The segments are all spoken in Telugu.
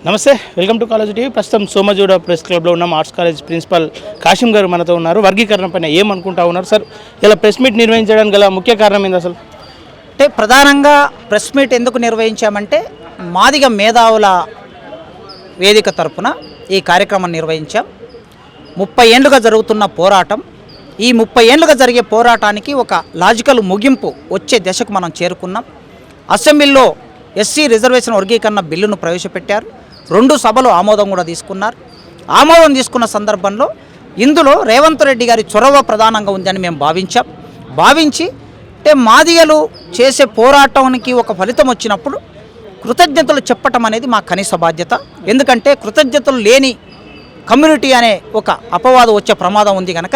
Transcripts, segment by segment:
నమస్తే, వెల్కమ్ టు కాలేజ్ టీవీ. ప్రస్తుతం సోమజూడ ప్రెస్ క్లబ్లో ఉన్న ఆర్ట్స్ కాలేజ్ ప్రిన్సిపల్ కాశీం గారు మనతో ఉన్నారు. వర్గీకరణ పైన ఏమనుకుంటా ఉన్నారు సార్? ఇలా ప్రెస్ మీట్ నిర్వహించడానికి గల ముఖ్య కారణం ఏంది అసలు? అంటే ప్రధానంగా ప్రెస్ మీట్ ఎందుకు నిర్వహించామంటే మాదిగ మేధావుల వేదిక తరపున ఈ కార్యక్రమం నిర్వహించాం. 30 ఏళ్లుగా జరుగుతున్న పోరాటం, ఈ 30 ఏళ్లుగా జరిగే పోరాటానికి ఒక లాజికల్ ముగింపు వచ్చే దశకు మనం చేరుకున్నాం. అసెంబ్లీలో ఎస్సీ రిజర్వేషన్ వర్గీకరణ బిల్లును ప్రవేశపెట్టారు. 2 సభలు ఆమోదం కూడా తీసుకున్నారు. ఆమోదం తీసుకున్న సందర్భంలో ఇందులో రేవంత్ రెడ్డి గారి చొరవ ప్రధానంగా ఉందని మేము భావించి అంటే మాదిగలు చేసే పోరాటానికి ఒక ఫలితం వచ్చినప్పుడు కృతజ్ఞతలు చెప్పటం అనేది మా కనీస బాధ్యత. ఎందుకంటే కృతజ్ఞతలు లేని కమ్యూనిటీ అనే ఒక అపవాదం వచ్చే ప్రమాదం ఉంది కనుక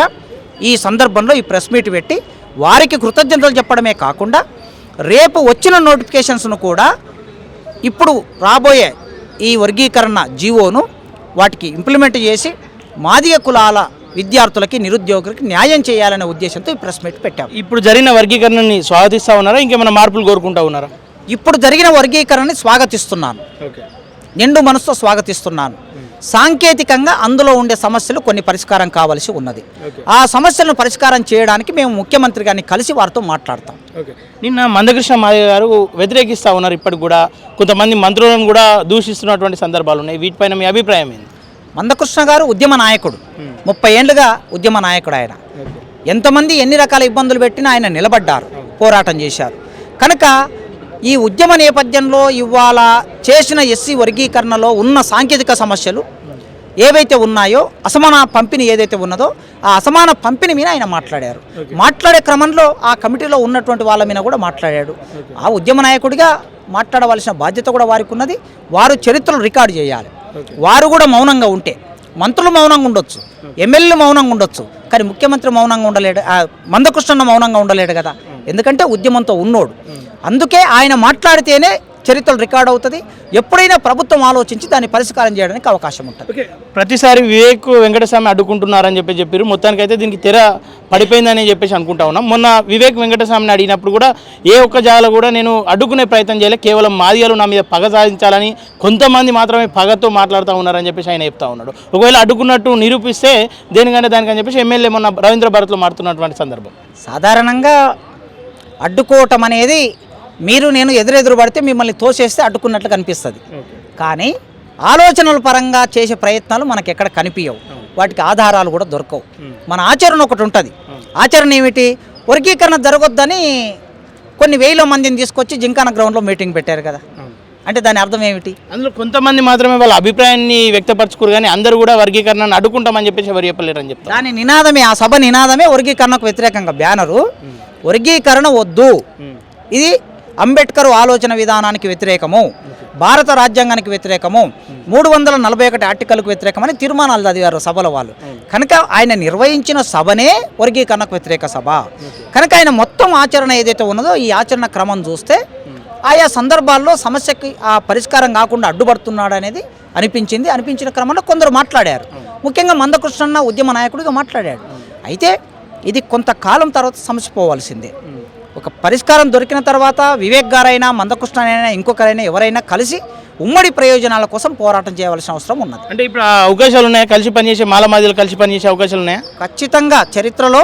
ఈ సందర్భంలో ఈ ప్రెస్ మీట్ పెట్టి వారికి కృతజ్ఞతలు చెప్పడమే కాకుండా రేపు వచ్చిన నోటిఫికేషన్స్ను కూడా ఇప్పుడు రాబోయే ఈ వర్గీకరణ జీవోను వాటికి ఇంప్లిమెంట్ చేసి మాదిగ కులాల విద్యార్థులకి నిరుద్యోగులకి న్యాయం చేయాలనే ఉద్దేశంతో ఈ ప్రెస్ మీట్ పెట్టాం. ఇప్పుడు జరిగిన వర్గీకరణని స్వాగతిస్తూ ఉన్నారా, ఇంకేమైనా మార్పులు కోరుకుంటా ఉన్నారా? ఇప్పుడు జరిగిన వర్గీకరణని స్వాగతిస్తున్నాను, నిండు మనసుతో స్వాగతిస్తున్నాను. సాంకేతికంగా అందులో ఉండే సమస్యలు కొన్ని పరిష్కారం కావాల్సి ఉన్నది. ఆ సమస్యలను పరిష్కారం చేయడానికి మేము ముఖ్యమంత్రి గారిని కలిసి వారితో మాట్లాడతాం. నిన్న మందకృష్ణ మాదిగ గారు వ్యతిరేకిస్తూ ఉన్నారు. ఇప్పటికి కూడా కొంతమంది మంత్రులను కూడా దూషిస్తున్నటువంటి సందర్భాలు ఉన్నాయి. వీటిపైన మీ అభిప్రాయం ఏంది? మందకృష్ణ గారు ఉద్యమ నాయకుడు, 30 ఏళ్లుగా ఉద్యమ నాయకుడు. ఆయన ఎంతమంది ఎన్ని రకాల ఇబ్బందులు పెట్టినా ఆయన నిలబడ్డారు, పోరాటం చేశారు. కనుక ఈ ఉద్యమ నేపథ్యంలో ఇవాళ చేసిన ఎస్సీ వర్గీకరణలో ఉన్న సాంకేతిక సమస్యలు ఏవైతే ఉన్నాయో, అసమాన పంపిణీ ఏదైతే ఉన్నదో ఆ అసమాన పంపిణీ మీద ఆయన మాట్లాడారు. మాట్లాడే క్రమంలో ఆ కమిటీలో ఉన్నటువంటి వాళ్ళ మీద కూడా మాట్లాడాడు. ఆ ఉద్యమ నాయకుడిగా మాట్లాడవలసిన బాధ్యత కూడా వారికి ఉన్నది. వారు చరిత్రలు రికార్డు చేయాలి. వారు కూడా మౌనంగా ఉంటే, మంత్రులు మౌనంగా ఉండొచ్చు, ఎమ్మెల్యేలు మౌనంగా ఉండొచ్చు, కానీ ముఖ్యమంత్రి మౌనంగా ఉండలేడు, మందకృష్ణ మౌనంగా ఉండలేడు కదా. ఎందుకంటే ఉద్యమంతో ఉన్నోడు. అందుకే ఆయన మాట్లాడితేనే చరిత్రలు రికార్డ్ అవుతుంది. ఎప్పుడైనా ప్రభుత్వం ఆలోచించి దాన్ని పరిష్కారం చేయడానికి అవకాశం ఉంటుంది. ప్రతిసారి వివేక్ వెంకటస్వామి అడ్డుకుంటున్నారని చెప్పారు. మొత్తానికైతే దీనికి తెర పడిపోయిందని చెప్పేసి అనుకుంటా ఉన్నాం. మొన్న వివేక్ వెంకటస్వామిని అడిగినప్పుడు కూడా ఏ ఒక్క జాగలో కూడా నేను అడ్డుకునే ప్రయత్నం చేయలేదు, కేవలం మాదిగలు నా మీద పగ సాధించాలని కొంతమంది మాత్రమే పగతో మాట్లాడుతూ ఉన్నారని చెప్పేసి ఆయన చెప్తా ఉన్నాడు. ఒకవేళ అడ్డుకున్నట్టు నిరూపిస్తే దేనికంటే దానికని చెప్పేసి ఎమ్మెల్యే మొన్న రవీంద్ర భారత్లో మారుతున్నటువంటి సందర్భం. సాధారణంగా అడ్డుకోవటం అనేది మీరు నేను ఎదురెదురు పడితే మిమ్మల్ని తోసేస్తే అడ్డుకున్నట్లు కనిపిస్తుంది. కానీ ఆలోచనల పరంగా చేసే ప్రయత్నాలు మనకు ఎక్కడ కనిపించవు, వాటికి ఆధారాలు కూడా దొరకవు. మన ఆచరణ ఒకటి ఉంటుంది. ఆచరణ ఏమిటి? వర్గీకరణ జరగొద్దని కొన్ని వేల మందిని తీసుకొచ్చి జింకాన గ్రౌండ్లో మీటింగ్ పెట్టారు కదా. అంటే దాని అర్థం ఏమిటి? అందులో కొంతమంది మాత్రమే వాళ్ళ అభిప్రాయాన్ని వ్యక్తపరచుకోరు, కానీ అందరూ కూడా వర్గీకరణను అడ్డుకుంటామని చెప్పేసి ఎవరు చెప్పలేరని చెప్తారు. దాని నినాదమే, ఆ సభ నినాదమే వర్గీకరణకు వ్యతిరేకంగా బ్యానరు. వర్గీకరణ వద్దు, ఇది అంబేద్కర్ ఆలోచన విధానానికి వ్యతిరేకము, భారత రాజ్యాంగానికి వ్యతిరేకము, 341 ఆర్టికల్కు వ్యతిరేకమని తీర్మానాలు చదివారు సభలో వాళ్ళు. కనుక ఆయన నిర్వహించిన సభనే వర్గీకరణకు వ్యతిరేక సభ. కనుక ఆయన మొత్తం ఆచరణ ఏదైతే ఉన్నదో ఈ ఆచరణ క్రమం చూస్తే ఆయా సందర్భాల్లో సమస్యకి ఆ పరిష్కారం కాకుండా అడ్డుపడుతున్నాడు అనేది అనిపించిన క్రమంలో కొందరు మాట్లాడారు. ముఖ్యంగా మందకృష్ణ ఉద్యమ నాయకుడిగా మాట్లాడాడు. అయితే ఇది కొంతకాలం తర్వాత సమస్య పోవాల్సిందే. ఒక పరిష్కారం దొరికిన తర్వాత వివేక్ గారైనా మందకృష్ణ అయినా ఇంకొకరైనా ఎవరైనా కలిసి ఉమ్మడి ప్రయోజనాల కోసం పోరాటం చేయవలసిన అవసరం ఉన్నది. అంటే ఇప్పుడు అవకాశాలు ఉన్నాయా? కలిసి పనిచేసే మాలమాదిలు కలిసి పనిచేసే అవకాశాలు ఉన్నాయా? ఖచ్చితంగా. చరిత్రలో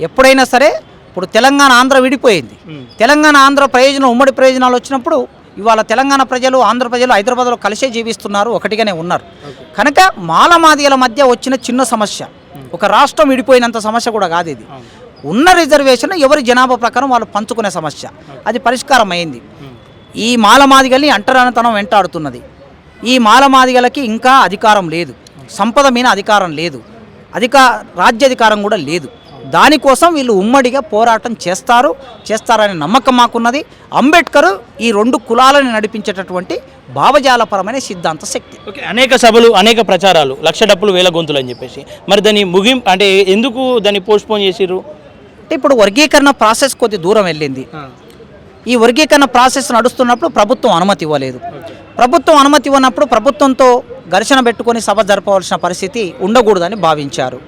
ఎప్పుడైనా సరే, ఇప్పుడు తెలంగాణ ఆంధ్ర విడిపోయింది, తెలంగాణ ఆంధ్ర ఉమ్మడి ప్రయోజనాలు వచ్చినప్పుడు ఇవాళ తెలంగాణ ప్రజలు ఆంధ్ర ప్రజలు హైదరాబాద్లో కలిసే జీవిస్తున్నారు, ఒకటిగానే ఉన్నారు. కనుక మాలమాదిగల మధ్య వచ్చిన చిన్న సమస్య, ఒక రాష్ట్రం విడిపోయినంత సమస్య కూడా కాదు ఇది. ఉన్న రిజర్వేషన్ ఎవరి జనాభా ప్రకారం వాళ్ళు పంచుకునే సమస్య, అది పరిష్కారం అయింది. ఈ మాలమాదిగల్ని అంటరానితనం వెంటాడుతున్నది. ఈ మాలమాదిగలకి ఇంకా అధికారం లేదు, సంపద మీద అధికారం లేదు, రాజ్యాధికారం కూడా లేదు. దానికోసం వీళ్ళు ఉమ్మడిగా పోరాటం చేస్తారనే నమ్మకం మాకున్నది. అంబేద్కర్ ఈ 2 కులాలను నడిపించేటటువంటి భావజాలపరమైన సిద్ధాంత శక్తి. అనేక సభలు, అనేక ప్రచారాలు, లక్ష డప్పులు వేల గొంతులు అని చెప్పేసి, మరి దాన్ని అంటే ఎందుకు దాన్ని పోస్ట్పోన్ చేసిర్రు? అంటే ఇప్పుడు వర్గీకరణ ప్రాసెస్ కొద్ది దూరం వెళ్ళింది. ఈ వర్గీకరణ ప్రాసెస్ నడుస్తున్నప్పుడు ప్రభుత్వం అనుమతి ఇవ్వలేదు. ప్రభుత్వం అనుమతి ఇవ్వనప్పుడు ప్రభుత్వంతో ఘర్షణ పెట్టుకొని సభ జరపవలసిన పరిస్థితి ఉండకూడదని భావించారు.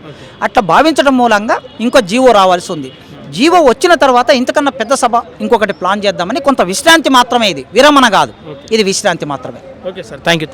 అట్లా భావించడం మూలంగా ఇంకో జీవో రావాల్సి ఉంది. జీవో వచ్చిన తర్వాత ఇంతకన్నా పెద్ద సభ ఇంకొకటి ప్లాన్ చేద్దామని కొంత విశ్రాంతి మాత్రమే, ఇది విరమణ కాదు, ఇది విశ్రాంతి మాత్రమే. Okay sir, thank you.